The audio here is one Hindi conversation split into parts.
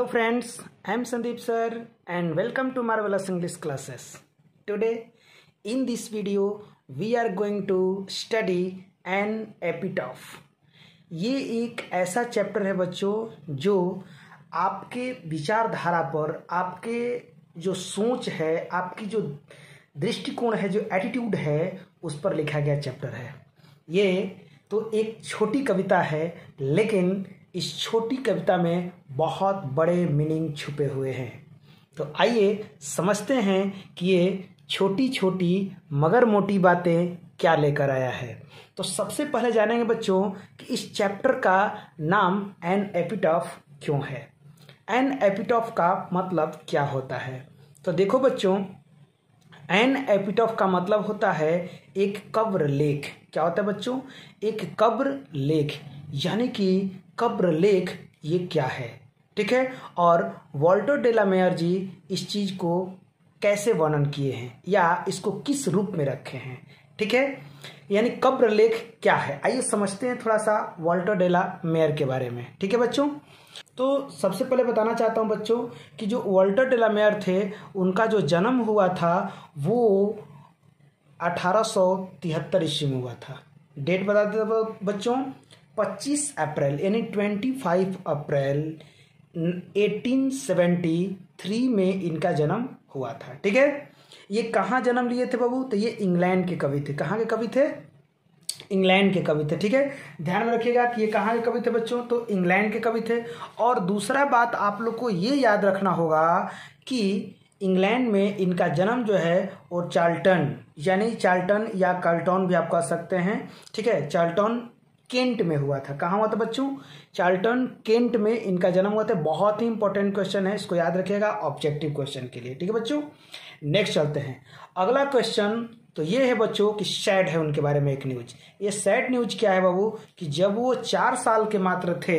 friends, I am Sandeep sir and welcome to Marvelous English classes. Today in this video we are going to study an epitaph. ये एक ऐसा चैप्टर है बच्चों जो आपके विचारधारा पर, आपके जो सोच है, आपकी जो दृष्टिकोण है, जो एटीट्यूड है, उस पर लिखा गया चैप्टर है। ये तो एक छोटी कविता है, लेकिन इस छोटी कविता में बहुत बड़े मीनिंग छुपे हुए हैं। तो आइए समझते हैं कि ये छोटी छोटी मगर मोटी बातें क्या लेकर आया है। तो सबसे पहले जानेंगे बच्चों कि इस चैप्टर का नाम एन एपिटाफ क्यों है। एन एपिटाफ का मतलब क्या होता है? तो देखो बच्चों, एन एपिटाफ का मतलब होता है एक कब्र लेख। क्या होता है बच्चों? एक कब्र लेख, यानी कि कब्र लेख ये क्या है, ठीक है। और वॉल्टर डे ला मेयर जी इस चीज को कैसे वर्णन किए हैं या इसको किस रूप में रखे हैं, ठीक है। यानी कब्र लेख क्या है, आइए समझते हैं थोड़ा सा वॉल्टर डे ला मेयर के बारे में, ठीक है बच्चों। तो सबसे पहले बताना चाहता हूं बच्चों कि जो वॉल्टर डे ला मेयर थे, उनका जो जन्म हुआ था वो 1873 ईस्वी में हुआ था। डेट बता देते बच्चों, 25 अप्रैल यानी 25 अप्रैल 1873 में इनका जन्म हुआ था, ठीक है। ये कहाँ जन्म लिए थे बाबू? तो ये इंग्लैंड के कवि थे। कहाँ के कवि थे? इंग्लैंड के कवि थे, ठीक है। ध्यान में रखिएगा कि ये कहाँ के कवि थे बच्चों? तो इंग्लैंड के कवि थे। और दूसरा बात आप लोग को ये याद रखना होगा कि इंग्लैंड में इनका जन्म जो है वो चार्ल्टन, यानी चार्ल्टन या कार्लटन भी आप कह सकते हैं, ठीक है। चार्ल्टन केंट में हुआ था। कहाँ हुआ था बच्चों? चार्ल्टन केंट में इनका जन्म हुआ था। बहुत ही इंपॉर्टेंट क्वेश्चन है, इसको याद रखिएगा ऑब्जेक्टिव क्वेश्चन के लिए, ठीक है बच्चों। नेक्स्ट चलते हैं। अगला क्वेश्चन तो ये है बच्चों कि सैड है उनके बारे में एक न्यूज। ये सैड न्यूज क्या है बाबू? कि जब वो 4 साल के मात्र थे,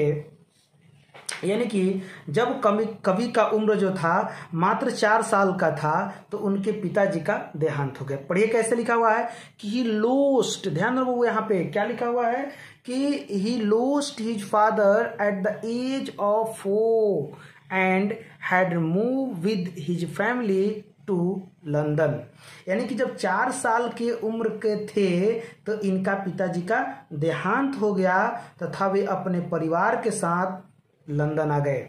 यानी कि जब कवि का उम्र जो था मात्र 4 साल का था, तो उनके पिताजी का देहांत हो गया। पढ़िए कैसे लिखा हुआ है कि ही लोस्ट, ध्यान रखो यहाँ पे क्या लिखा हुआ है कि he lost his father at the age of 4 and had move with his family to London. यानी कि जब 4 साल के उम्र के थे तो इनका पिताजी का देहांत हो गया तथा वे अपने परिवार के साथ लंदन आ गए।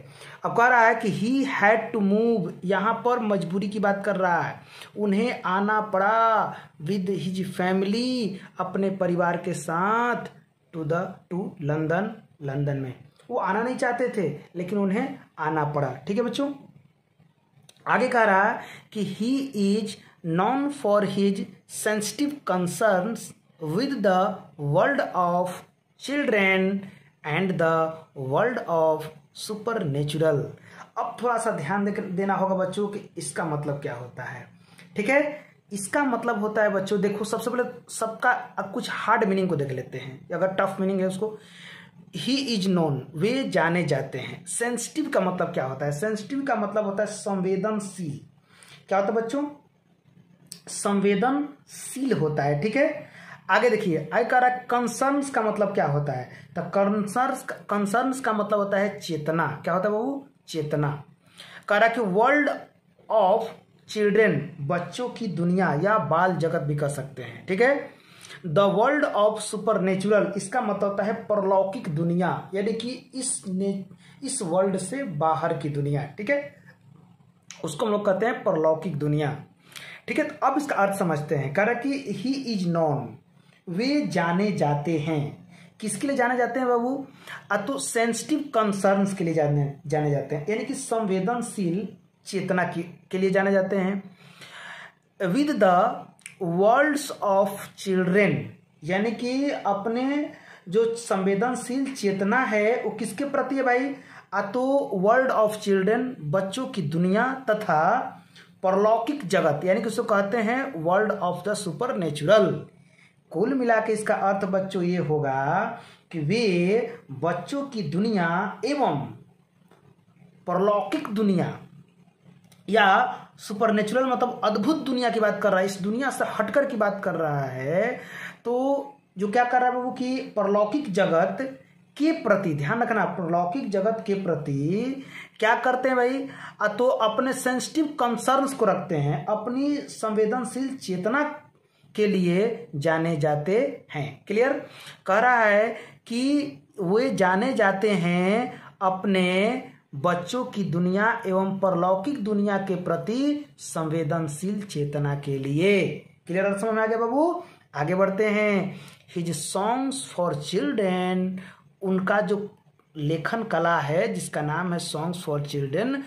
अब कह रहा है कि ही हैड टू मूव, यहाँ पर मजबूरी की बात कर रहा है। उन्हें आना पड़ा विद हिज फैमिली, अपने परिवार के साथ, टू लंदन, लंदन में। वो आना नहीं चाहते थे लेकिन उन्हें आना पड़ा, ठीक है बच्चों। आगे कह रहा है कि he is non for his sensitive concerns with the world of children and the world of super natural. अब थोड़ा सा ध्यान देना होगा बच्चों कि इसका मतलब क्या होता है, ठीक है। इसका मतलब होता है बच्चों, देखो सबसे पहले सबका अब कुछ हार्ड मीनिंग को देख लेते हैं, अगर टफ मीनिंग है उसको। ही इज नोन, वे जाने जाते हैं। सेंसिटिव का मतलब क्या होता है? सेंसिटिव का मतलब होता है संवेदनशील। क्या होता है बच्चों? संवेदनशील होता है, ठीक है। आगे देखिए, आई कह रहा है कंसर्न्स का मतलब क्या होता है? तो कंसर्न्स का मतलब होता है चेतना। क्या होता है बाबू? चेतना। कह रहा है कि वर्ल्ड ऑफ चिल्ड्रेन, बच्चों की दुनिया या बाल जगत भी कह सकते हैं, ठीक है। The world of super natural, इसका मतलब होता है परलौकिक दुनिया, यानी कि इस वर्ल्ड से बाहर की दुनिया, ठीक है। उसको हम लोग कहते हैं परलौकिक दुनिया, ठीक है। तो अब इसका अर्थ समझते हैं। कह रहा है कि ही इज नॉन, वे जाने जाते हैं। किसके लिए जाने जाते हैं बाबू? तो सेंसिटिव कंसर्न्स के लिए जाने जाते हैं, यानी कि संवेदनशील चेतना के लिए जाने जाते हैं। With the worlds of children, यानी कि अपने जो संवेदनशील चेतना है वो किसके प्रति है भाई? तो वर्ल्ड ऑफ चिल्ड्रेन, बच्चों की दुनिया, तथा परलौकिक जगत, यानी कि उसको कहते हैं world of the super natural. कुल मिला के इसका अर्थ बच्चों ये होगा कि वे बच्चों की दुनिया एवं परलौकिक दुनिया या सुपरनेचुरल मतलब अद्भुत दुनिया की बात कर रहा है, इस दुनिया से हटकर की बात कर रहा है। तो जो क्या कर रहा है वो कि परलौकिक जगत के प्रति, ध्यान रखना, परलौकिक जगत के प्रति क्या करते हैं भाई, तो अपने सेंसिटिव कंसर्न्स को रखते हैं, अपनी संवेदनशील चेतना के लिए जाने जाते हैं। क्लियर, कह रहा है कि वे जाने जाते हैं अपने बच्चों की दुनिया एवं परलौकिक दुनिया के प्रति संवेदनशील चेतना के लिए। क्लियर, अर्थ समझ में आ गया बाबू? आगे बढ़ते हैं। हिज सॉन्ग्स फॉर चिल्ड्रेन, उनका जो लेखन कला है जिसका नाम है सॉन्ग्स फॉर चिल्ड्रेन,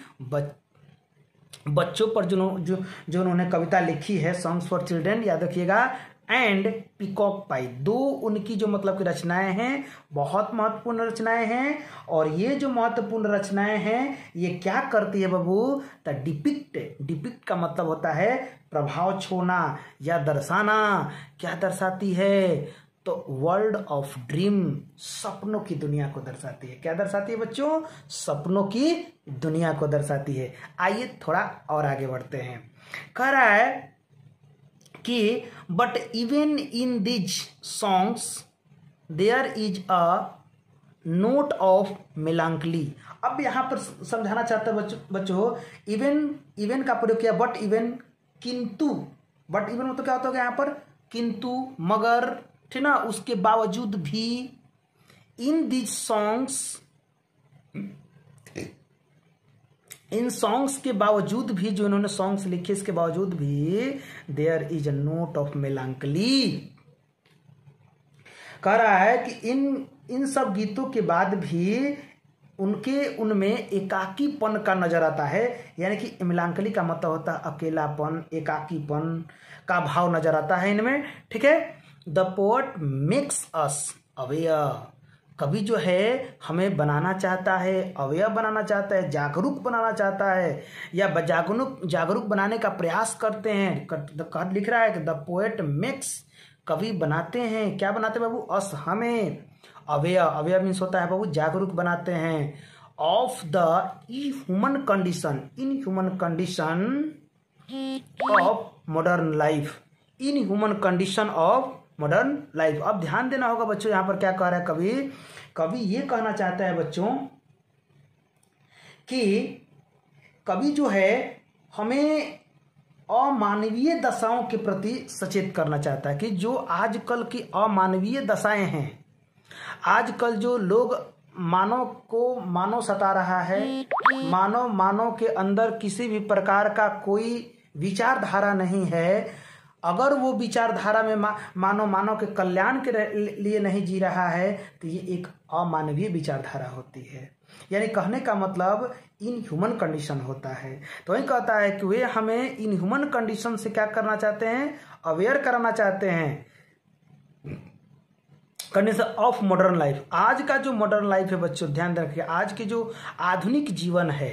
बच्चों पर जो उन्होंने कविता लिखी है, सॉन्ग्स फॉर चिल्ड्रेन, याद रखिएगा। एंड पीकॉक पाई, दो उनकी जो मतलब की रचनाएं हैं बहुत महत्वपूर्ण रचनाएं हैं। और ये जो महत्वपूर्ण रचनाएं हैं ये क्या करती है बाबू, द डिपिक्ट का मतलब होता है प्रभाव छोड़ना या दर्शाना। क्या दर्शाती है, तो वर्ल्ड ऑफ ड्रीम, सपनों की दुनिया को दर्शाती है। क्या दर्शाती है बच्चों, सपनों की दुनिया को दर्शाती है। आइए थोड़ा और आगे बढ़ते हैं। कह रहा है कि but even in these songs there is a note of melancholy. अब यहाँ पर समझाना चाहता है बच्चों, इवन का प्रयोग किया, बट इवन, किंतु, बट इवन मतलब क्या होता है यहाँ पर, किंतु, मगर, ठीक ना, उसके बावजूद भी, इन दिज सॉन्ग्स, इन सॉन्ग्स के बावजूद भी, जो इन्होंने सॉन्ग्स लिखे इसके बावजूद भी, there is a note of melancholy. कह रहा है कि इन सब गीतों के बाद भी उनमें एकाकीपन का नजर आता है। यानी कि मेलांकली का मतलब होता है अकेलापन, एकाकीपन का भाव नजर आता है इनमें। ठीक है, the poet makes us aware, कवि जो है हमें बनाना चाहता है, अवेयर बनाना चाहता है, जागरूक बनाना चाहता है, या जागरूक बनाने का प्रयास करते हैं। लिख रहा है कि द पोएट मेक्स, कवि बनाते हैं, क्या बनाते हैं बाबू, अस, हमें, अवेयर मीन्स होता है बाबू जागरूक बनाते हैं, of the human condition, in human condition of modern life, in human condition of modern life. अब ध्यान देना होगा बच्चों, यहां पर क्या कह रहा है कवि ये कहना चाहता है बच्चों कि कवि जो है हमें अमानवीय दशाओं के प्रति सचेत करना चाहता है कि जो आजकल की अमानवीय दशाएं हैं, आजकल जो लोग मानव सता रहा है, मानव के अंदर किसी भी प्रकार का कोई विचारधारा नहीं है, अगर वो विचारधारा में मानव के कल्याण के लिए नहीं जी रहा है तो ये एक अमानवीय विचारधारा होती है। यानी कहने का मतलब इन ह्यूमन कंडीशन होता है। तो वही कहता है कि वे हमें इन ह्यूमन कंडीशन से क्या करना चाहते हैं, अवेयर कराना चाहते हैं, कंडीशन ऑफ मॉडर्न लाइफ। आज का जो मॉडर्न लाइफ है बच्चों ध्यान रखिए, आज के जो आधुनिक जीवन है,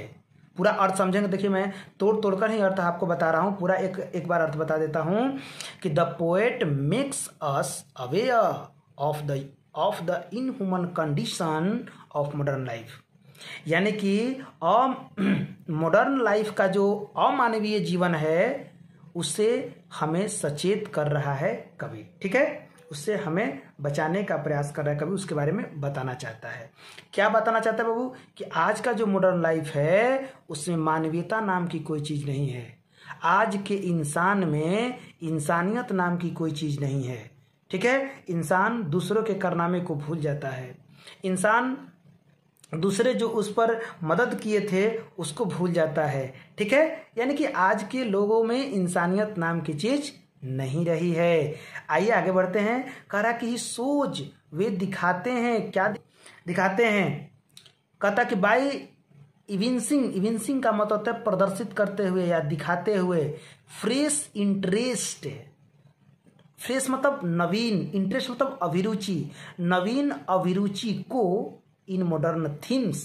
पूरा अर्थ समझेंगे। देखिए मैं तोड़कर ही अर्थ आपको बता रहा हूँ, पूरा एक बार अर्थ बता देता हूँ कि the poet makes us aware of the inhuman condition of modern life. यानी कि मॉडर्न लाइफ का जो अमानवीय जीवन है उससे हमें सचेत कर रहा है कवि। ठीक है, उससे हमें बचाने का प्रयास कर रहा है कवि, उसके बारे में बताना चाहता है। क्या बताना चाहता है बाबू, कि आज का जो मॉडर्न लाइफ है उसमें मानवीयता नाम की कोई चीज नहीं है, आज के इंसान में इंसानियत नाम की कोई चीज नहीं है। ठीक है, इंसान दूसरों के कारनामे को भूल जाता है, इंसान दूसरे जो उस पर मदद किए थे उसको भूल जाता है। ठीक है, यानी कि आज के लोगों में इंसानियत नाम की चीज नहीं रही है। आइए आगे बढ़ते हैं। कह रहा कि सोच, वे दिखाते हैं, क्या दिखाते हैं, कहता कि बाय इविंसिंग का मतलब होता है प्रदर्शित करते हुए या दिखाते हुए, फ्रेश इंटरेस्ट, फ्रेश मतलब नवीन, इंटरेस्ट मतलब अभिरुचि, नवीन अभिरुचि को इन मॉडर्न थीम्स,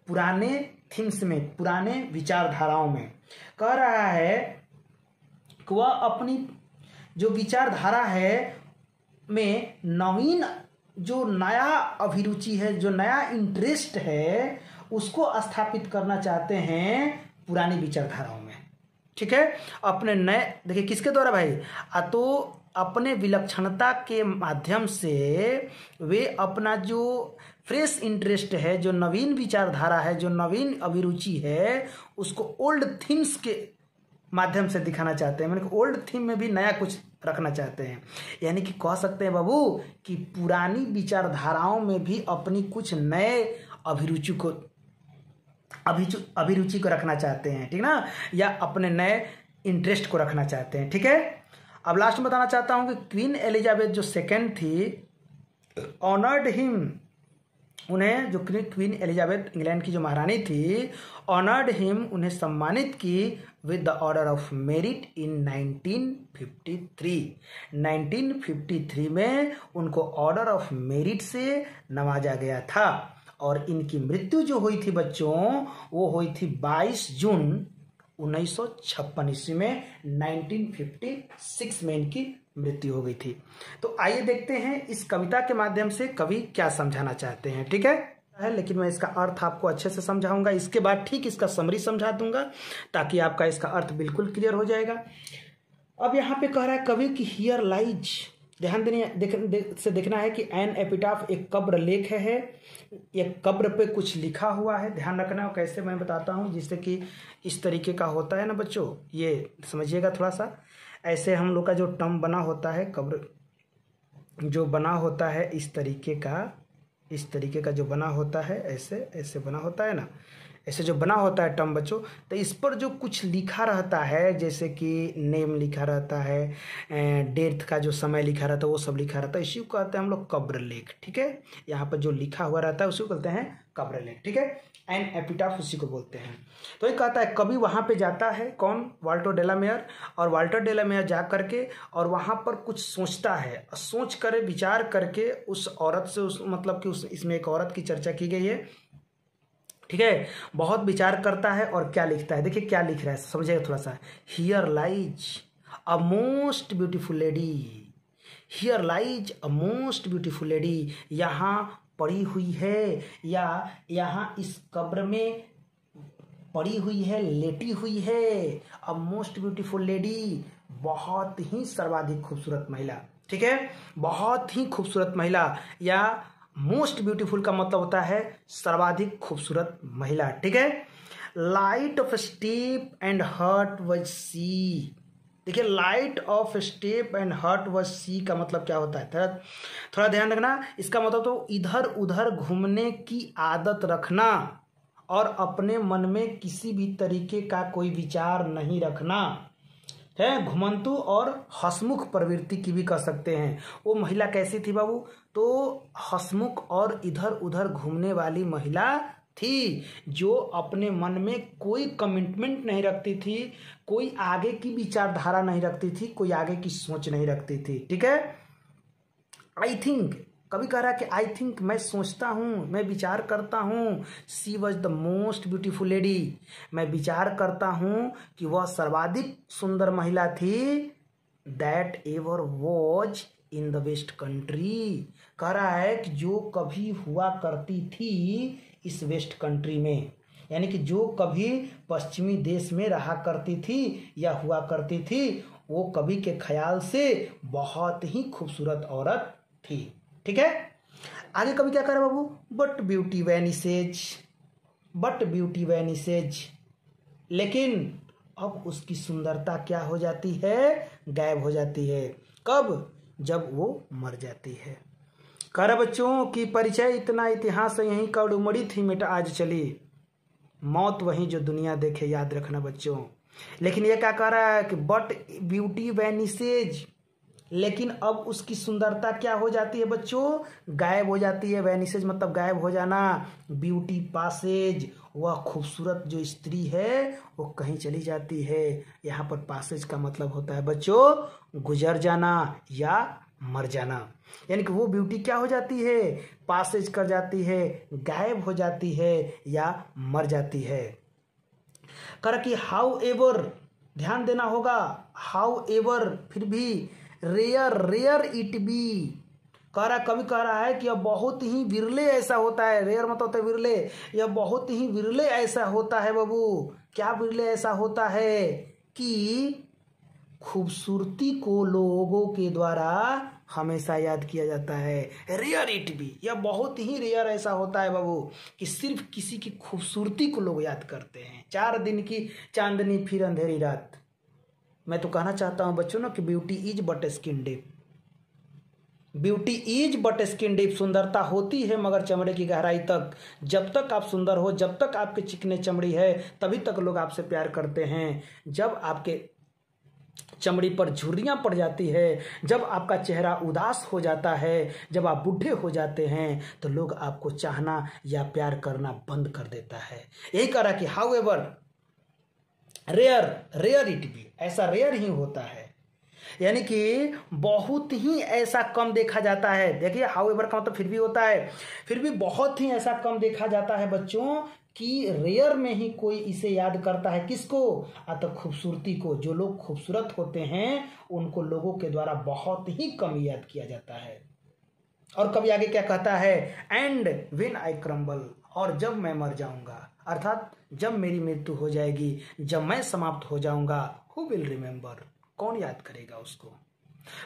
पुराने थीम्स में, पुराने विचारधाराओं में। कह रहा है कि वह अपनी जो विचारधारा है में नवीन, जो नया अभिरुचि है, जो नया इंटरेस्ट है उसको स्थापित करना चाहते हैं पुरानी विचारधाराओं में। ठीक है, अपने नए, देखिए किसके द्वारा भाई, तो अपने विलक्षणता के माध्यम से वे अपना जो फ्रेश इंटरेस्ट है, जो नवीन विचारधारा है, जो नवीन अभिरुचि है, उसको ओल्ड थीम्स के माध्यम से दिखाना चाहते हैं। मैंने ओल्ड थीम में भी नया कुछ रखना चाहते हैं। यानी कि कह सकते हैं बाबू कि पुरानी विचारधाराओं में भी अपनी कुछ नए अभिरुचि को रखना चाहते हैं, ठीक ना, या अपने नए इंटरेस्ट को रखना चाहते हैं। ठीक है, अब लास्ट में बताना चाहता हूं कि क्वीन एलिजाबेथ जो सेकंड थी, ऑनर्ड हिम, उन्हें जो क्वीन एलिजाबेथ इंग्लैंड की जो महारानी थी, ऑनर्ड हिम, उन्हें सम्मानित की with the order of merit in 1953। 1953 में उनको ऑर्डर ऑफ मेरिट से नवाजा गया था। और इनकी मृत्यु जो हुई थी बच्चों, वो हुई थी 22 जून 1956 ईस्वी में। 1956 में इनकी मृत्यु हो गई थी। तो आइए देखते हैं इस कविता के माध्यम से कवि क्या समझाना चाहते हैं। ठीक है, लेकिन मैं इसका अर्थ आपको अच्छे से समझाऊंगा, इसके बाद ठीक इसका समरी समझा दूंगा ताकि आपका इसका अर्थ बिल्कुल क्लियर हो जाएगा। अब यहाँ पे कह रहा है कवि की हियर लाइज, ध्यान से देखना है कि एन एपिटाफ एक कब्र लेख है, एक कब्र पे कुछ लिखा हुआ है, ध्यान रखना। कैसे मैं बताता हूँ, जिससे कि इस तरीके का होता है ना बच्चों, ये समझिएगा थोड़ा सा। ऐसे हम लोग का जो टर्म बना होता है, कब्र जो बना होता है इस तरीके का जो बना होता है, ऐसे बना होता है ना, ऐसे जो बना होता है टर्म बच्चों, तो इस पर जो कुछ लिखा रहता है, जैसे कि नेम लिखा रहता है, डेथ का जो समय लिखा रहता है, वो सब लिखा रहता है, इसी को कहते हैं हम लोग कब्र लेख। ठीक है, यहाँ पर जो लिखा हुआ रहता है उसी को कहते हैं कब्र लेख। ठीक है, एन एपिटाफ उसी को बोलते हैं। तो ये कहता है कवि वहाँ पे जाता है, कौन, वाल्टर डेलामेयर, और वाल्टर डेलामेयर जा करके और वहाँ पर कुछ सोचता है, सोच कर विचार करके उस औरत से, उस मतलब कि उस इसमें एक औरत की चर्चा की गई है। ठीक है, बहुत विचार करता है और क्या लिखता है, देखिए क्या लिख रहा है, समझिएगा थोड़ा सा। Here lies a most beautiful lady, here lies a most beautiful lady, यहाँ पड़ी हुई है, या यहाँ इस कब्र में पड़ी हुई है, लेटी हुई है, अ मोस्ट ब्यूटीफुल लेडी, बहुत ही सर्वाधिक खूबसूरत महिला। ठीक है, बहुत ही खूबसूरत महिला, या मोस्ट ब्यूटीफुल का मतलब होता है सर्वाधिक खूबसूरत महिला। ठीक है, light of step and heart was she, देखिए light of step and heart was she का मतलब क्या होता है, थोड़ा ध्यान रखना। इसका मतलब तो इधर उधर घूमने की आदत रखना और अपने मन में किसी भी तरीके का कोई विचार नहीं रखना है, घुमंतु और हसमुख प्रवृत्ति की भी कह सकते हैं। वो महिला कैसी थी बाबू, तो हसमुख और इधर उधर घूमने वाली महिला थी, जो अपने मन में कोई कमिटमेंट नहीं रखती थी, कोई आगे की विचारधारा नहीं रखती थी, कोई आगे की सोच नहीं रखती थी। ठीक है, आई थिंक, कभी कह रहा है कि आई थिंक, मैं सोचता हूँ, मैं विचार करता हूँ, she was the most beautiful lady, मैं विचार करता हूँ कि वह सर्वाधिक सुंदर महिला थी, that ever was in the west country, कह रहा है कि जो कभी हुआ करती थी इस वेस्ट कंट्री में, यानी कि जो कभी पश्चिमी देश में रहा करती थी या हुआ करती थी, वो कवि के ख्याल से बहुत ही खूबसूरत औरत थी। ठीक है, आगे कवि क्या कर रहा है बाबू, बट ब्यूटी वैनिसेज, बट ब्यूटी वैनिसेज, लेकिन अब उसकी सुंदरता क्या हो जाती है, गायब हो जाती है। कब, जब वो मर जाती है। कह रहा बच्चों की परिचय इतना इतिहास यहीं कड़ उमड़ी थी, मिट आज चली, मौत वहीं जो दुनिया देखे, याद रखना बच्चों। लेकिन ये क्या कह रहा है कि बट ब्यूटी वैनिसेज, लेकिन अब उसकी सुंदरता क्या हो जाती है बच्चों, गायब हो जाती है। वैनिसेज मतलब गायब हो जाना, ब्यूटी पासेज, वह खूबसूरत जो स्त्री है वो कहीं चली जाती है। यहाँ पर पासेज का मतलब होता है बच्चों गुजर जाना या मर जाना, यानी कि वो ब्यूटी क्या हो जाती है, पासेज कर जाती है, गायब हो जाती है या मर जाती है। कर कि हाउ एवर, ध्यान देना होगा, हाउ एवर, फिर भी, रेयर रेयर इट बी, कह रहा कभी कह रहा है कि यह बहुत ही विरले ऐसा होता है, रेयर मतलब होता है विरले, यह बहुत ही विरले ऐसा होता है बाबू। क्या विरले ऐसा होता है कि खूबसूरती को लोगों के द्वारा हमेशा याद किया जाता है। रेयर इट बी, यह बहुत ही रेयर ऐसा होता है बाबू कि सिर्फ किसी की खूबसूरती को लोग याद करते हैं। 4 दिन की चांदनी फिर अंधेरी रात। मैं तो कहना चाहता हूँ बच्चों ना कि beauty is but skin deep, beauty is but skin deep. सुंदरता होती है मगर चमड़े की गहराई तक। जब तक आप सुंदर हो, जब तक आपके चिकने चमड़ी है, तभी तक लोग आपसे प्यार करते हैं। जब आपके चमड़ी पर झुर्रियां पड़ जाती है, जब आपका चेहरा उदास हो जाता है, जब आप बूढ़े हो जाते हैं, तो लोग आपको चाहना या प्यार करना बंद कर देता है। यही कह रहा कि however rare it be, ऐसा रेयर ही होता है, यानी कि बहुत ही ऐसा कम देखा जाता है। देखिए हाउ एवर का मतलब फिर भी होता है, फिर भी बहुत ही ऐसा कम देखा जाता है बच्चों कि रेयर में ही कोई इसे याद करता है। किसको? अतः खूबसूरती को। जो लोग खूबसूरत होते हैं उनको लोगों के द्वारा बहुत ही कम याद किया जाता है। और कभी आगे क्या कहता है? एंड व्हेन आई क्रम्बल, और जब मैं मर जाऊंगा, अर्थात जब मेरी मृत्यु हो जाएगी, जब मैं समाप्त हो जाऊंगा, हु विल रिमेंबर, कौन याद करेगा उसको?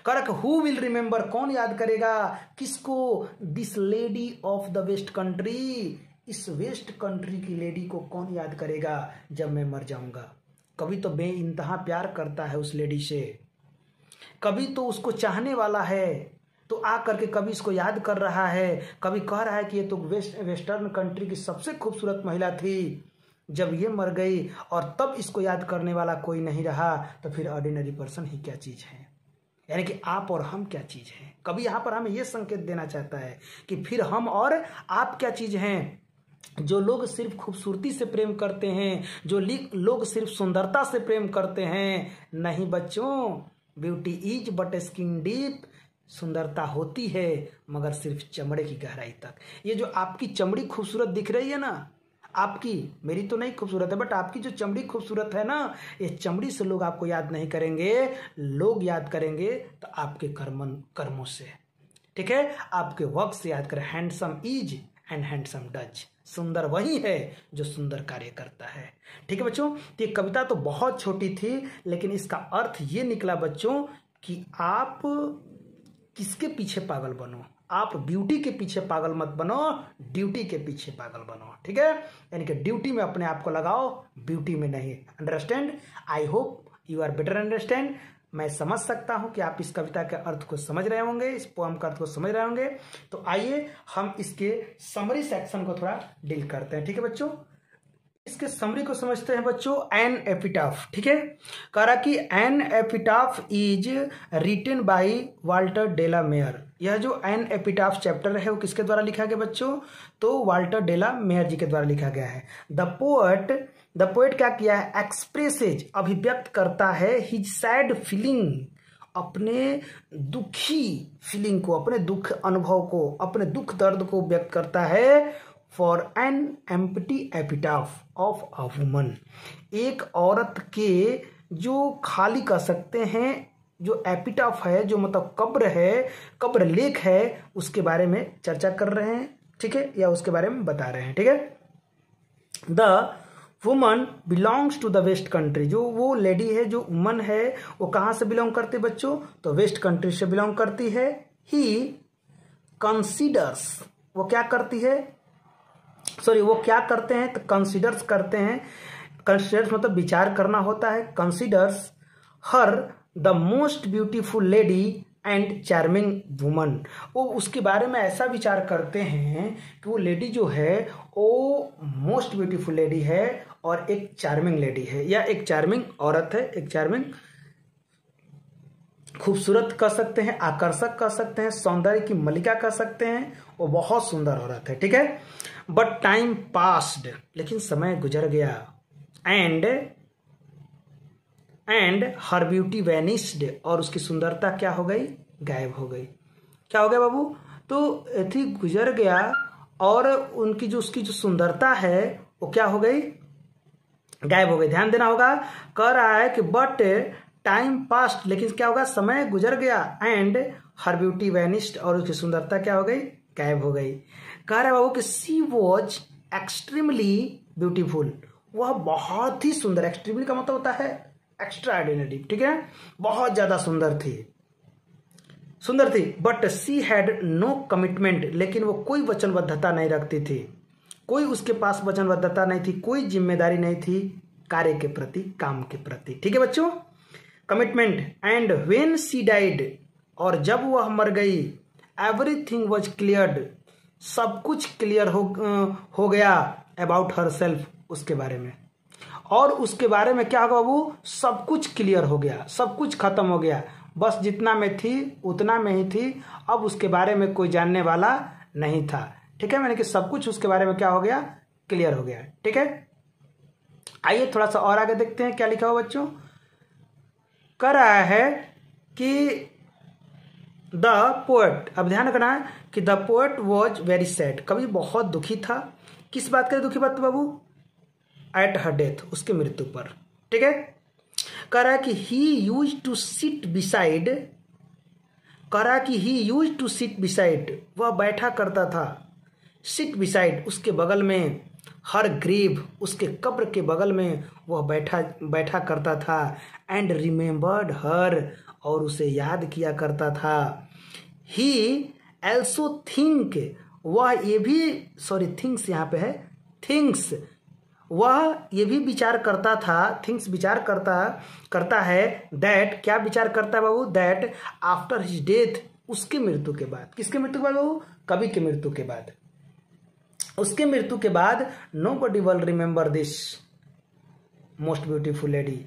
करक हु विल रिमेंबर, कौन याद करेगा? किसको? This lady of the west country, इस वेस्ट कंट्री की लेडी को कौन याद करेगा जब मैं मर जाऊंगा? कभी तो बेइंतहा प्यार करता है उस लेडी से, कभी तो उसको चाहने वाला है तो आ करके कभी इसको याद कर रहा है, कभी कह रहा है कि ये तो वेस्टर्न कंट्री की सबसे खूबसूरत महिला थी, जब ये मर गई और तब इसको याद करने वाला कोई नहीं रहा, तो फिर ऑर्डिनरी पर्सन ही क्या चीज है? यानी कि आप और हम क्या चीज हैं? कभी यहाँ पर हमें यह संकेत देना चाहता है कि फिर हम और आप क्या चीज हैं? जो लोग सिर्फ खूबसूरती से प्रेम करते हैं, जो लोग सिर्फ सुंदरता से प्रेम करते हैं, नहीं बच्चों, beauty is but skin deep, सुंदरता होती है मगर सिर्फ चमड़े की गहराई तक। ये जो आपकी चमड़ी खूबसूरत दिख रही है ना, आपकी, मेरी तो नहीं खूबसूरत है, बट आपकी जो चमड़ी खूबसूरत है ना, ये चमड़ी से लोग आपको याद नहीं करेंगे, लोग याद करेंगे तो आपके कर्मों से, ठीक है, आपके वर्क से याद करें। Handsome is and handsome does, सुंदर वही है जो सुंदर कार्य करता है। ठीक है बच्चों, तो ये कविता तो बहुत छोटी थी, लेकिन इसका अर्थ ये निकला बच्चों कि आप किसके पीछे पागल बनो, आप ब्यूटी के पीछे पागल मत बनो, ड्यूटी के पीछे पागल बनो। ठीक है, यानी कि ड्यूटी में अपने आप को लगाओ, ब्यूटी में नहीं। Understand? I hope you are better understand. मैं समझ सकता हूं कि आप इस कविता के अर्थ को समझ रहे होंगे, इस पोएम का अर्थ को समझ रहे होंगे। तो आइए हम इसके समरी सेक्शन को थोड़ा डील करते हैं। ठीक है बच्चों, इसके समरी को समझते हैं बच्चों। एन एपिटाफ, ठीक है, कह रहा कि an epitaph is written by Walter de la Mare. यह जो एन एपिटाफ चैप्टर है वो किसके द्वारा लिखा गया बच्चों? तो वाल्टर डेला मेयर जी के द्वारा लिखा गया है। द पोएट क्या किया है? एक्सप्रेसेज, अभिव्यक्त करता है, हिज सैड फीलिंग, अपने दुखी फीलिंग को, अपने दुख अनुभव को, अपने दुख दर्द को व्यक्त करता है। For an empty epitaph of a woman, एक औरत के जो खाली कर सकते हैं, जो एपिटाफ है, जो मतलब कब्र है, कब्र लेख है, उसके बारे में चर्चा कर रहे हैं। ठीक है, या उसके बारे में बता रहे हैं। ठीक है, the woman belongs to the west country, जो वो लेडी है, जो वुमन है, वो कहाँ से बिलोंग करती है बच्चों? तो वेस्ट कंट्री से बिलोंग करती है। ही कंसीडर्स, वो क्या करती है, सॉरी वो क्या करते हैं? तो कंसीडर्स करते हैं। कंसीडर्स मतलब विचार करना होता है। Considers her the most beautiful lady and charming woman, वो उसके बारे में ऐसा विचार करते हैं कि वो लेडी जो है वो मोस्ट ब्यूटीफुल लेडी है और एक चार्मिंग लेडी है, या एक चार्मिंग औरत है, एक चार्मिंग, खूबसूरत कह सकते हैं, आकर्षक कह सकते हैं, सौंदर्य की मलिका कह सकते हैं, वो बहुत सुंदर औरत है। ठीक है, बट टाइम पास्ड, लेकिन समय गुजर गया। एंड हर ब्यूटी वैनिस्ड, और उसकी सुंदरता क्या हो गई? गायब हो गई। क्या हो गया बाबू? तो थी गुजर गया और उनकी जो उसकी जो सुंदरता है वो क्या हो गई? गायब हो गई। ध्यान देना होगा, कह रहा है कि बट टाइम पास्ट, लेकिन क्या होगा? समय गुजर गया। एंड हर ब्यूटी वैनिस्ड, और उसकी सुंदरता क्या हो गई? गायब हो गई। कह रहा है बाबू कि सी वॉज एक्सट्रीमली ब्यूटीफुल, वह बहुत ही सुंदर, एक्सट्रीमली का मतलब होता है एक्स्ट्रा ऑर्डिनरी। ठीक है, बहुत ज्यादा सुंदर थी। सुंदर थी, but she had no commitment, लेकिन वो कोई वचनबद्धता नहीं रखती थी, कोई उसके पास वचनबद्धता नहीं थी, कोई जिम्मेदारी नहीं थी कार्य के प्रति, काम के प्रति। ठीक है बच्चों, commitment. And when she died, और जब वह मर गई, एवरीथिंग वॉज क्लियर्ड, सब कुछ क्लियर हो गया अबाउट हर सेल्फ, उसके बारे में। और उसके बारे में क्या होगा, वो सब कुछ क्लियर हो गया, सब कुछ खत्म हो गया, बस जितना में थी उतना में ही थी, अब उसके बारे में कोई जानने वाला नहीं था। ठीक है, मैंने कि सब कुछ उसके बारे में क्या हो गया, क्लियर हो गया। ठीक है, आइए थोड़ा सा और आगे देखते हैं क्या लिखा हुआ बच्चों। कह रहा है कि द पोएट, अब ध्यान रखना है कि the poet was very sad, कवि बहुत दुखी था। किस बात के दुखी बात बाबू, एट हर डेथ, उसके मृत्यु पर। ठीक है, कह रहा है कि ही यूज टू सिट बिसाइड, कह रहा है कि ही यूज टू सिट बिसाइड, वह बैठा करता था, सिट बिसाइड उसके बगल में, हर ग्रेव उसके कब्र के बगल में वह बैठा करता था, एंड रिमेम्बर्ड हर, और उसे याद किया करता था। ही एल्सो थिंक, वह ये भी, सॉरी थिंग्स यहाँ पे है, थिंग्स, वह ये भी विचार करता था, थिंग्स विचार करता है, दैट, क्या विचार करता है बाबू, दैट आफ्टर हिज डेथ, उसके मृत्यु के बाद, किसके मृत्यु के बाद बाबू, कवि के मृत्यु के बाद, उसके मृत्यु के बाद, nobody will remember this most beautiful lady,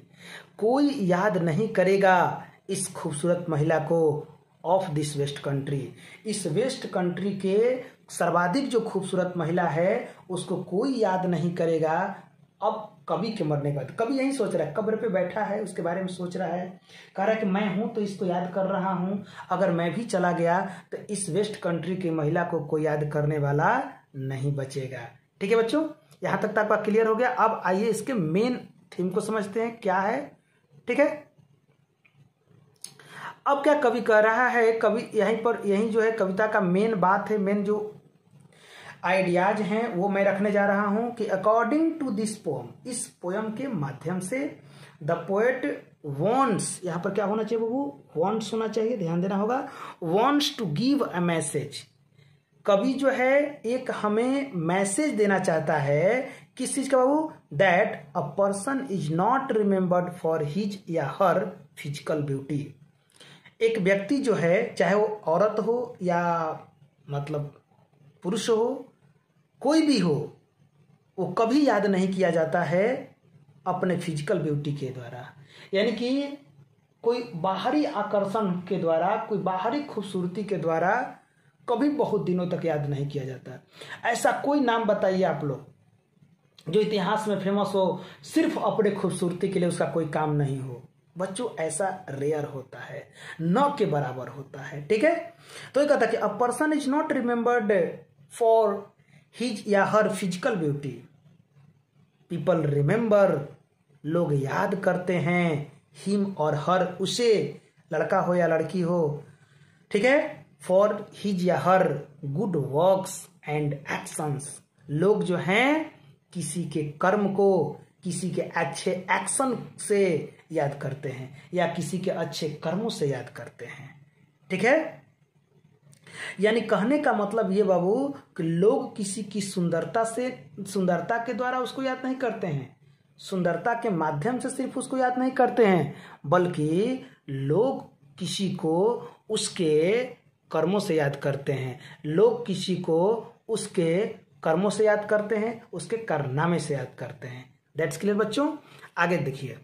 कोई याद नहीं करेगा इस खूबसूरत महिला को, ऑफ दिस वेस्ट कंट्री, इस वेस्ट कंट्री के सर्वाधिक जो खूबसूरत महिला है उसको कोई याद नहीं करेगा। अब कवि के मरने के बाद, कवि यही सोच रहा है, कब्र पे बैठा है, उसके बारे में सोच रहा है, कह रहा है कि मैं हूं तो इसको याद कर रहा हूं, अगर मैं भी चला गया तो इस वेस्ट कंट्री की महिला को कोई याद करने वाला नहीं बचेगा। ठीक है बच्चों, यहां तक आपका क्लियर हो गया। अब आइए इसके मेन थीम को समझते हैं क्या है। ठीक है, अब क्या कवि कह रहा है, कवि यहीं जो है कविता का मेन बात है, मेन जो आइडियाज हैं वो मैं रखने जा रहा हूं कि अकॉर्डिंग टू दिस पोएम, इस पोएम के माध्यम से द पोएट वॉन्ट्स, यहां पर क्या होना चाहिए बाबू, वॉन्ट्स होना चाहिए, ध्यान देना होगा, wants to give a message, कवि जो है एक हमें मैसेज देना चाहता है, किस चीज का बाबू, that a person is not remembered for his या हर फिजिकल ब्यूटी, एक व्यक्ति जो है, चाहे वो औरत हो या मतलब पुरुष हो, कोई भी हो, वो कभी याद नहीं किया जाता है अपने फिजिकल ब्यूटी के द्वारा, यानी कि कोई बाहरी आकर्षण के द्वारा, कोई बाहरी खूबसूरती के द्वारा कभी बहुत दिनों तक याद नहीं किया जाता। ऐसा कोई नाम बताइए आप लोग जो इतिहास में फेमस हो, सिर्फ अपने खूबसूरती के लिए उसका कोई काम नहीं हो। बच्चों ऐसा रेयर होता है, न के बराबर होता है। ठीक है, तो ये कहता कि अ person is not remembered for his या her physical beauty, people remember, लोग याद करते हैं, हिम और हर, उसे, लड़का हो या लड़की हो, ठीक है, फॉर हिज या her good works and actions, लोग जो हैं किसी के कर्म को, किसी के अच्छे एक्शन से याद करते हैं या किसी के अच्छे कर्मों से याद करते हैं। ठीक है, यानी कहने का मतलब ये बाबू कि लोग किसी की सुंदरता से, सुंदरता के द्वारा उसको याद नहीं करते हैं, सुंदरता के माध्यम से सिर्फ उसको याद नहीं करते हैं, बल्कि लोग किसी को उसके कर्मों से याद करते हैं, लोग किसी को उसके कर्मों से याद करते हैं, उसके कारनामे से याद करते हैं। दैट्स क्लियर बच्चों। आगे देखिए,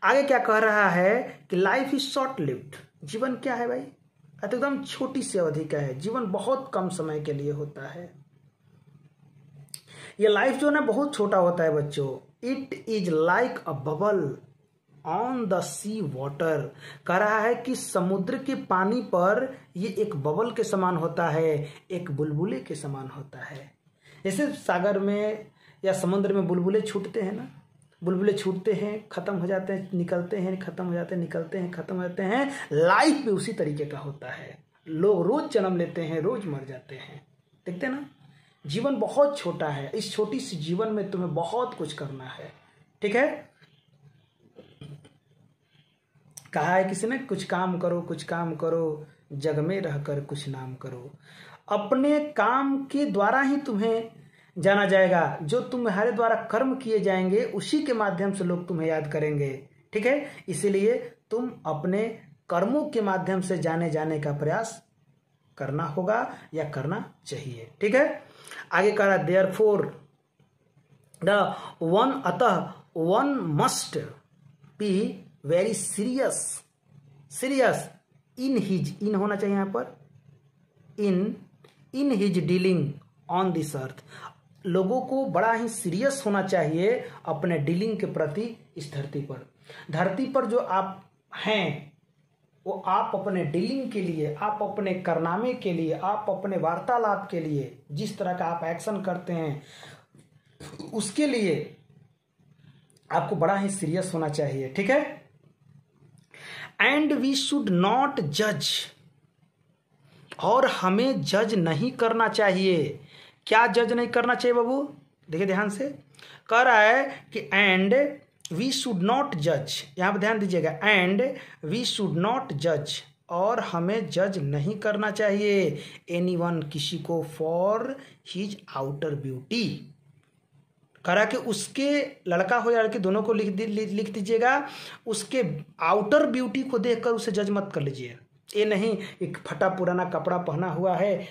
आगे क्या कह रहा है कि लाइफ इज शॉर्ट लिव्ड, जीवन क्या है भाई, एकदम छोटी सी अवधि का है, जीवन बहुत कम समय के लिए होता है, ये लाइफ जो ना बहुत छोटा होता है बच्चों। It is like a bubble on the sea water, कह रहा है कि समुद्र के पानी पर ये एक बबल के समान होता है, एक बुलबुले के समान होता है। जैसे सागर में या समुद्र में बुलबुले छूटते हैं ना, बुलबुले छूटते हैं, खत्म हो जाते हैं, निकलते हैं, खत्म हो जाते हैं, निकलते हैं, खत्म हो जाते हैं, लाइफ भी उसी तरीके का होता है। लोग रोज जन्म लेते हैं, रोज मर जाते हैं, देखते हैं ना, जीवन बहुत छोटा है, इस छोटी सी जीवन में तुम्हें बहुत कुछ करना है। ठीक है, कहा है किसी ने, कुछ काम करो, कुछ काम करो, जग में रहकर कुछ नाम करो। अपने काम के द्वारा ही तुम्हें जाना जाएगा। जो तुम्हारे द्वारा कर्म किए जाएंगे उसी के माध्यम से लोग तुम्हें याद करेंगे। ठीक है, इसीलिए तुम अपने कर्मों के माध्यम से जाने जाने का प्रयास करना होगा या करना चाहिए। ठीक है, आगे कह रहा देयरफॉर द वन, अतः one must be very serious in his, in होना चाहिए यहाँ पर, in his dealing on this earth. लोगों को बड़ा ही सीरियस होना चाहिए अपने डीलिंग के प्रति इस धरती पर जो आप हैं वो आप अपने डीलिंग के लिए, आप अपने कारनामे के लिए, आप अपने वार्तालाप के लिए, जिस तरह का आप एक्शन करते हैं उसके लिए आपको बड़ा ही सीरियस होना चाहिए। ठीक है, एंड वी शुड नॉट जज, और हमें जज नहीं करना चाहिए। क्या जज नहीं करना चाहिए बाबू? देखिए ध्यान से, कह रहा है कि एंड वी शुड नॉट जज, यहां पर ध्यान दीजिएगा, एंड वी शुड नॉट जज, और हमें जज नहीं करना चाहिए एनीवन, किसी को, फॉर हिज आउटर ब्यूटी। कह रहा कि उसके, लड़का हो या लड़की दोनों को लिख दीजिएगा, उसके आउटर ब्यूटी को देखकर उसे जज मत कर लीजिए। ये नहीं एक फटा पुराना कपड़ा पहना हुआ है,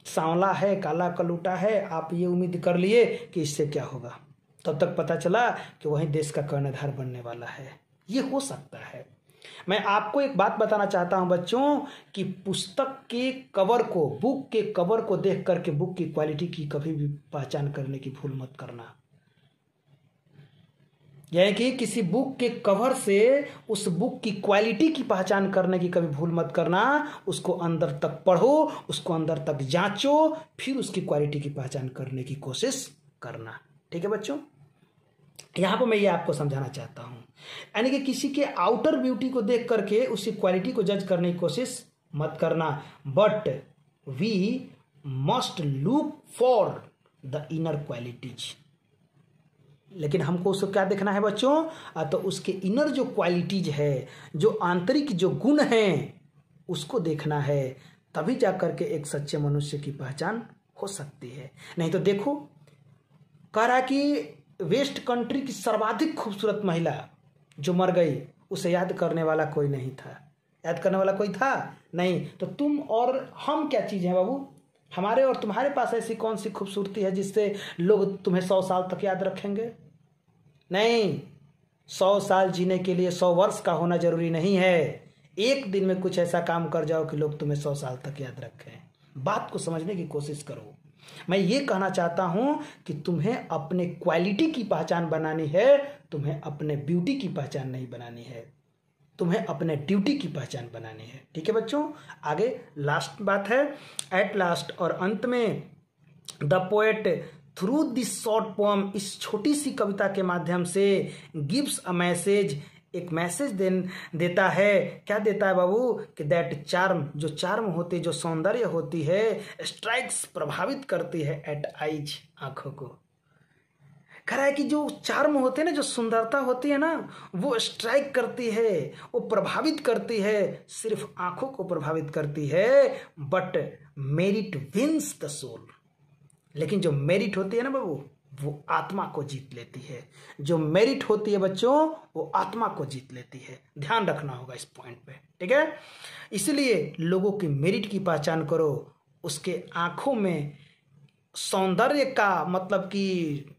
सांवला है, काला कलूटा है, आप ये उम्मीद कर लिए कि इससे क्या होगा, तब तक पता चला कि वही देश का कर्णधार बनने वाला है। ये हो सकता है। मैं आपको एक बात बताना चाहता हूं बच्चों कि पुस्तक के कवर को, बुक के कवर को देख करके बुक की क्वालिटी की कभी भी पहचान करने की भूल मत करना। यानी कि किसी बुक के कवर से उस बुक की क्वालिटी की पहचान करने की कभी भूल मत करना। उसको अंदर तक पढ़ो, उसको अंदर तक जांचो, फिर उसकी क्वालिटी की पहचान करने की कोशिश करना। ठीक है बच्चों, यहां पर मैं ये आपको समझाना चाहता हूं, यानी कि किसी के आउटर ब्यूटी को देख करके उसकी क्वालिटी को जज करने की कोशिश मत करना, but we must look for the inner qualities. लेकिन हमको उसको क्या देखना है बच्चों? तो उसके इनर जो क्वालिटीज है, जो आंतरिक जो गुण हैं, उसको देखना है, तभी जाकर के एक सच्चे मनुष्य की पहचान हो सकती है। नहीं तो देखो, कह रहा कि वेस्ट कंट्री की सर्वाधिक खूबसूरत महिला जो मर गई, उसे याद करने वाला कोई नहीं था। याद करने वाला कोई था नहीं। तो तुम और हम क्या चीज़ है बाबू? हमारे और तुम्हारे पास ऐसी कौन सी खूबसूरती है जिससे लोग तुम्हें 100 साल तक याद रखेंगे? नहीं, 100 साल जीने के लिए 100 वर्ष का होना जरूरी नहीं है। एक दिन में कुछ ऐसा काम कर जाओ कि लोग तुम्हें 100 साल तक याद रखें। बात को समझने की कोशिश करो। मैं ये कहना चाहता हूं कि तुम्हें अपने क्वालिटी की पहचान बनानी है, तुम्हें अपने ब्यूटी की पहचान नहीं बनानी है, तुम्हें अपने ड्यूटी की पहचान बनानी है। ठीक है बच्चों, आगे लास्ट बात है, एट लास्ट, और अंत में the poet through this short poem, इस छोटी सी कविता के माध्यम से गिव्स अ मैसेज, एक मैसेज देता है। क्या देता है बाबू? कि दैट चार्म, जो चार्म होती है, जो सौंदर्य होती है, स्ट्राइक्स, प्रभावित करती है, एट आइज, आंखों को। कह रहा है कि जो चार्म होते हैं ना, जो सुंदरता होती है ना, वो स्ट्राइक करती है, वो प्रभावित करती है, सिर्फ आंखों को प्रभावित करती है, but merit wins the soul. लेकिन जो मेरिट होती है ना बाबू, वो आत्मा को जीत लेती है। जो मेरिट होती है बच्चों, वो आत्मा को जीत लेती है। ध्यान रखना होगा इस पॉइंट पे। ठीक है, इसलिए लोगों की मेरिट की पहचान करो, उसके आंखों में सौंदर्य का मतलब कि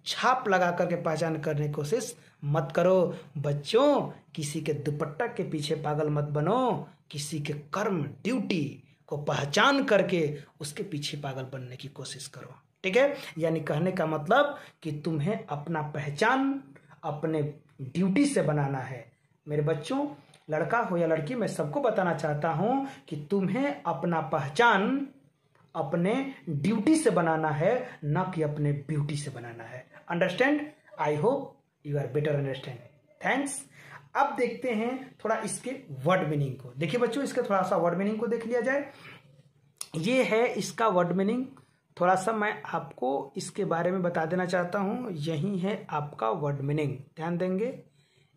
छाप लगा करके पहचान करने की कोशिश मत करो। बच्चों, किसी के दुपट्टा के पीछे पागल मत बनो, किसी के कर्म ड्यूटी को पहचान करके उसके पीछे पागल बनने की कोशिश करो। ठीक है, यानी कहने का मतलब कि तुम्हें अपना पहचान अपने ड्यूटी से बनाना है। मेरे बच्चों, लड़का हो या लड़की, मैं सबको बताना चाहता हूं कि तुम्हें अपना पहचान अपने ड्यूटी से बनाना है, ना कि अपने ब्यूटी से बनाना है। Understand? I hope you are better understand. Thanks. अब देखते हैं थोड़ा इसके वर्ड मीनिंग को। देखिए बच्चों, इसके थोड़ा सा वर्ड मीनिंग को देख लिया जाए। ये है इसका वर्ड मीनिंग। थोड़ा सा मैं आपको इसके बारे में बता देना चाहता हूं। यही है आपका वर्ड मीनिंग, ध्यान देंगे।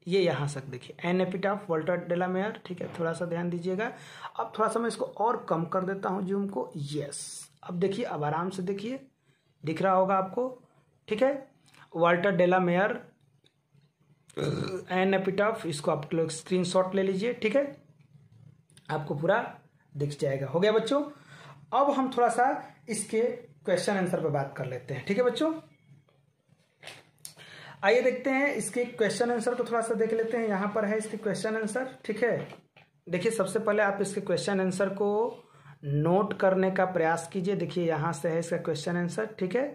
ये यहाँ तक देखिए एन एपिटाफ वाल्टर डेलामेयर, ठीक है, थोड़ा सा ध्यान दीजिएगा। अब थोड़ा सा मैं इसको और कम कर देता हूँ जूम को, यस। अब देखिए, अब आराम से देखिए, दिख रहा होगा आपको, ठीक है। वाल्टर डेलामेयर एन एपिटाफ, इसको आप लोग स्क्रीनशॉट ले लीजिए, ठीक है, आपको पूरा दिख जाएगा। हो गया बच्चों। अब हम थोड़ा सा इसके क्वेश्चन आंसर पे बात कर लेते हैं, ठीक है बच्चों। आइए देखते हैं इसके क्वेश्चन आंसर को, थोड़ा सा देख लेते हैं। यहाँ पर है इसके क्वेश्चन आंसर, ठीक है। देखिए, सबसे पहले आप इसके क्वेश्चन आंसर को नोट करने का प्रयास कीजिए। देखिए, यहाँ से है इसका क्वेश्चन आंसर, ठीक है,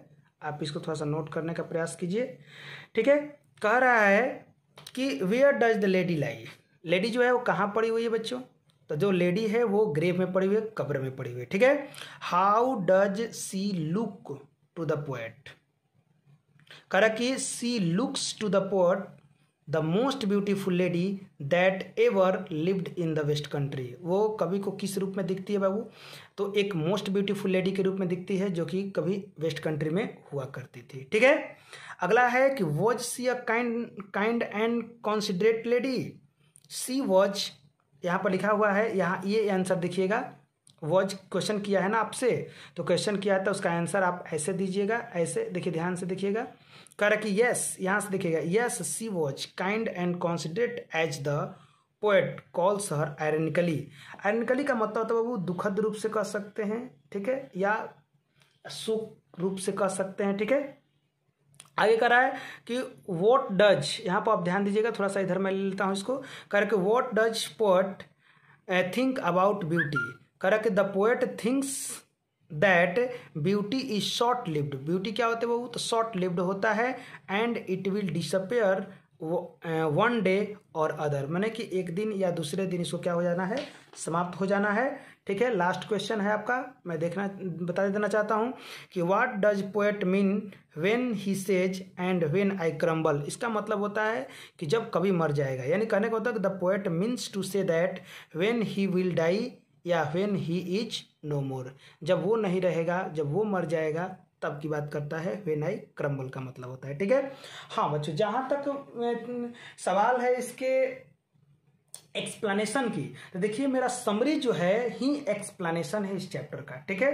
आप इसको थोड़ा सा नोट करने का प्रयास कीजिए, ठीक है। कह रहा है कि where does the lady lie. Lady जो है वो कहाँ पड़ी हुई है बच्चों? तो जो लेडी है वो ग्रेव में पड़ी हुई है, कब्र में पड़ी हुई है, ठीक है। How does she look to the poet. करा कि she looks to the poet the most beautiful lady that ever lived in the west country. वो कवि को किस रूप में दिखती है बाबू? तो एक मोस्ट ब्यूटीफुल लेडी के रूप में दिखती है जो कि कभी वेस्ट कंट्री में हुआ करती थी, ठीक है। अगला है कि was she a kind and considerate lady. She was, यहाँ पर लिखा हुआ है, यहाँ ये आंसर देखिएगा। वॉज क्वेश्चन किया है ना आपसे, तो क्वेश्चन किया है तो उसका आंसर आप ऐसे दीजिएगा, ऐसे देखिए, ध्यान से देखिएगा। कह रहा कि यस, यहाँ से देखिएगा, yes she was kind and considerate as the poet calls her ironically. Ironically का मतलब होता है बाबू दुखद रूप से कह सकते हैं, ठीक है, या सुख रूप से कह सकते हैं, ठीक है। आगे कह रहा है कि वॉट डज, यहाँ पर आप ध्यान दीजिएगा, थोड़ा सा इधर मैं ले लेता हूँ इसको। कह रहा कि what does poet think about beauty. कह रहा कि the poet thinks that beauty is short lived. Beauty क्या होता है बाबू? तो शॉर्ट लिव्ड होता है, and it will disappear one day और अदर, माने कि एक दिन या दूसरे दिन इसको क्या हो जाना है, समाप्त हो जाना है, ठीक है। लास्ट क्वेश्चन है आपका, मैं बता देना चाहता हूँ कि what does poet mean when he says and when I crumble. इसका मतलब होता है कि जब कभी मर जाएगा, यानी कहने का होता है कि the poet means to say that when he will die या when he is no more. जब वो नहीं रहेगा, जब वो मर जाएगा, तब की बात करता है। व्हेन आई क्रम्बल का मतलब होता है, ठीक है। हाँ बच्चों, जहां तक सवाल है इसके एक्सप्लेनेशन की, तो देखिए मेरा समरी जो है ही एक्सप्लेनेशन है इस चैप्टर का, ठीक है।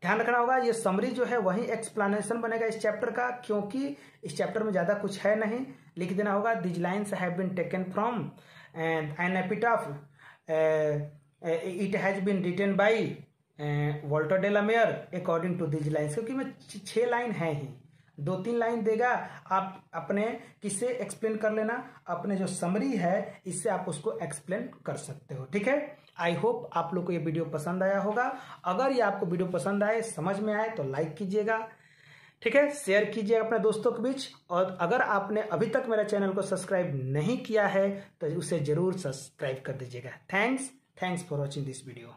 ध्यान रखना होगा, ये समरी जो है वही एक्सप्लेनेशन बनेगा इस चैप्टर का, क्योंकि इस चैप्टर में ज्यादा कुछ है नहीं। लिख देना होगा this lines have been taken from an epitaph, it has been written by Walter de la Mare according to this lines. क्योंकि मैं 6 लाइन है ही, 2-3 लाइन देगा, आप अपने किससे एक्सप्लेन कर लेना, अपने जो समरी है इससे आप उसको एक्सप्लेन कर सकते हो, ठीक है। आई होप आप लोग को ये वीडियो पसंद आया होगा। अगर ये आपको वीडियो पसंद आए, समझ में आए, तो लाइक कीजिएगा, ठीक है, शेयर कीजिए अपने दोस्तों के बीच। और अगर आपने अभी तक मेरा चैनल को सब्सक्राइब नहीं किया है तो उसे जरूर सब्सक्राइब कर दीजिएगा। Thanks for watching this video.